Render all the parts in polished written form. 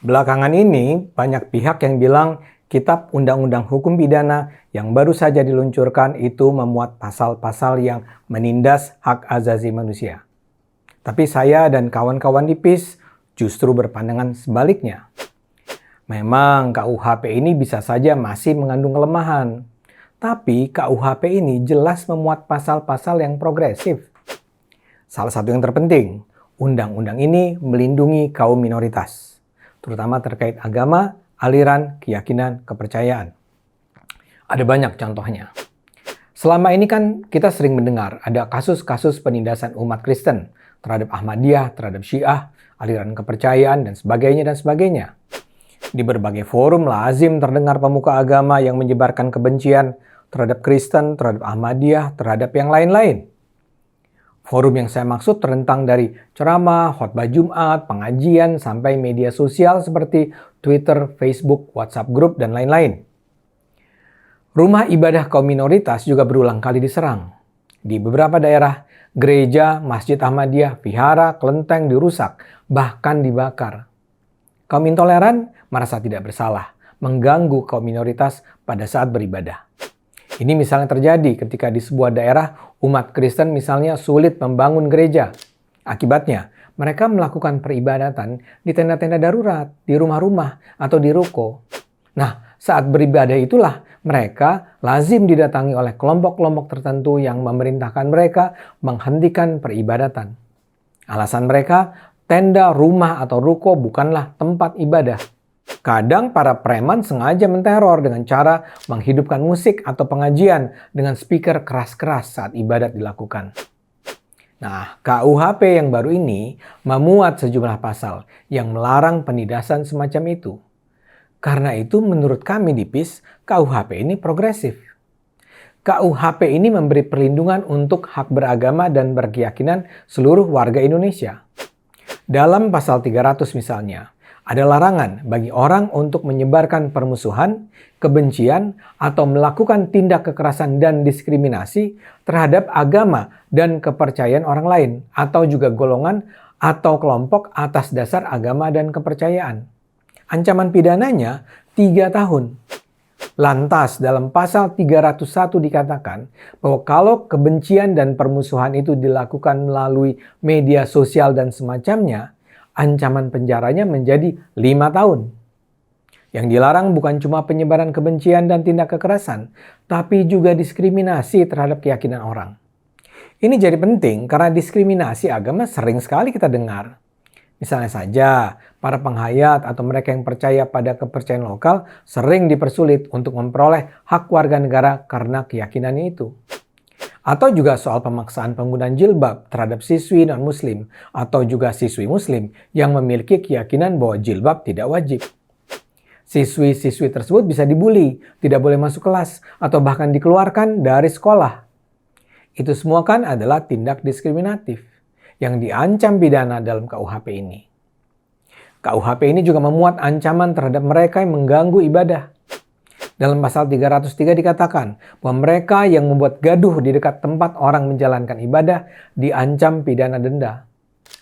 Belakangan ini, banyak pihak yang bilang Kitab Undang-Undang Hukum Pidana yang baru saja diluncurkan itu memuat pasal-pasal yang menindas hak asasi manusia. Tapi saya dan kawan-kawan di PIS justru berpandangan sebaliknya. Memang KUHP ini bisa saja masih mengandung kelemahan. Tapi KUHP ini jelas memuat pasal-pasal yang progresif. Salah satu yang terpenting, undang-undang ini melindungi kaum minoritas, terutama terkait agama, aliran, keyakinan, kepercayaan. Ada banyak contohnya. Selama ini kan kita sering mendengar ada kasus-kasus penindasan umat Kristen terhadap Ahmadiyah, terhadap Syiah, aliran kepercayaan, dan sebagainya, dan sebagainya. Di berbagai forum lazim terdengar pemuka agama yang menyebarkan kebencian terhadap Kristen, terhadap Ahmadiyah, terhadap yang lain-lain. Forum yang saya maksud terentang dari ceramah, khotbah Jumat, pengajian, sampai media sosial seperti Twitter, Facebook, WhatsApp Group, dan lain-lain. Rumah ibadah kaum minoritas juga berulang kali diserang. Di beberapa daerah, gereja, masjid Ahmadiyah, vihara, kelenteng dirusak, bahkan dibakar. Kaum intoleran merasa tidak bersalah, mengganggu kaum minoritas pada saat beribadah. Ini misalnya terjadi ketika di sebuah daerah umat Kristen misalnya sulit membangun gereja. Akibatnya, mereka melakukan peribadatan di tenda-tenda darurat, di rumah-rumah, atau di ruko. Nah, saat beribadah itulah mereka lazim didatangi oleh kelompok-kelompok tertentu yang memerintahkan mereka menghentikan peribadatan. Alasan mereka, tenda, rumah, atau ruko bukanlah tempat ibadah. Kadang para preman sengaja menteror dengan cara menghidupkan musik atau pengajian dengan speaker keras-keras saat ibadat dilakukan. Nah, KUHP yang baru ini memuat sejumlah pasal yang melarang penindasan semacam itu. Karena itu menurut kami di PIS, KUHP ini progresif. KUHP ini memberi perlindungan untuk hak beragama dan berkeyakinan seluruh warga Indonesia. Dalam pasal 300 misalnya, ada larangan bagi orang untuk menyebarkan permusuhan, kebencian, atau melakukan tindak kekerasan dan diskriminasi terhadap agama dan kepercayaan orang lain, atau juga golongan atau kelompok atas dasar agama dan kepercayaan. Ancaman pidananya 3 tahun. Lantas dalam pasal 301 dikatakan bahwa kalau kebencian dan permusuhan itu dilakukan melalui media sosial dan semacamnya, ancaman penjaranya menjadi 5 tahun. Yang dilarang bukan cuma penyebaran kebencian dan tindak kekerasan, tapi juga diskriminasi terhadap keyakinan orang. Ini jadi penting karena diskriminasi agama sering sekali kita dengar. Misalnya saja, para penghayat atau mereka yang percaya pada kepercayaan lokal sering dipersulit untuk memperoleh hak warga negara karena keyakinannya itu. Atau juga soal pemaksaan penggunaan jilbab terhadap siswi non-muslim atau juga siswi muslim yang memiliki keyakinan bahwa jilbab tidak wajib. Siswi-siswi tersebut bisa dibully, tidak boleh masuk kelas, atau bahkan dikeluarkan dari sekolah. Itu semua kan adalah tindak diskriminatif yang diancam pidana dalam KUHP ini. KUHP ini juga memuat ancaman terhadap mereka yang mengganggu ibadah. Dalam pasal 303 dikatakan bahwa mereka yang membuat gaduh di dekat tempat orang menjalankan ibadah diancam pidana denda.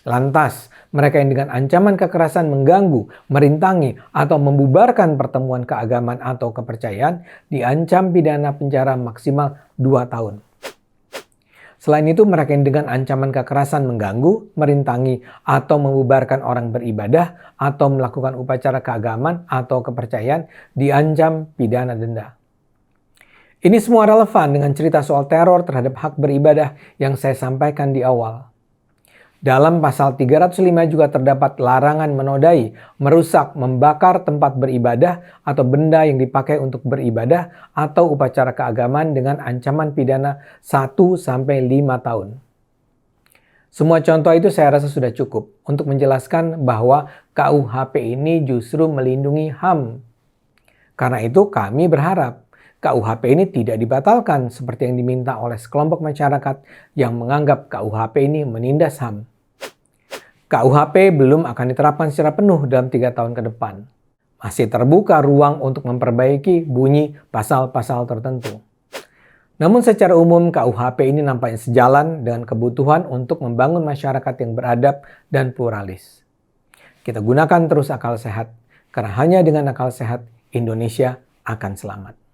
Lantas, mereka yang dengan ancaman kekerasan mengganggu, merintangi, atau membubarkan pertemuan keagamaan atau kepercayaan diancam pidana penjara maksimal 2 tahun. Selain itu, mereka yang dengan ancaman kekerasan mengganggu, merintangi, atau membubarkan orang beribadah atau melakukan upacara keagamaan atau kepercayaan diancam pidana denda. Ini semua relevan dengan cerita soal teror terhadap hak beribadah yang saya sampaikan di awal. Dalam pasal 305 juga terdapat larangan menodai, merusak, membakar tempat beribadah atau benda yang dipakai untuk beribadah atau upacara keagamaan dengan ancaman pidana 1-5 tahun. Semua contoh itu saya rasa sudah cukup untuk menjelaskan bahwa KUHP ini justru melindungi HAM. Karena itu kami berharap KUHP ini tidak dibatalkan seperti yang diminta oleh sekelompok masyarakat yang menganggap KUHP ini menindas HAM. KUHP belum akan diterapkan secara penuh dalam 3 tahun ke depan. Masih terbuka ruang untuk memperbaiki bunyi pasal-pasal tertentu. Namun secara umum KUHP ini nampaknya sejalan dengan kebutuhan untuk membangun masyarakat yang beradab dan pluralis. Kita gunakan terus akal sehat Karena hanya dengan akal sehat, Indonesia akan selamat.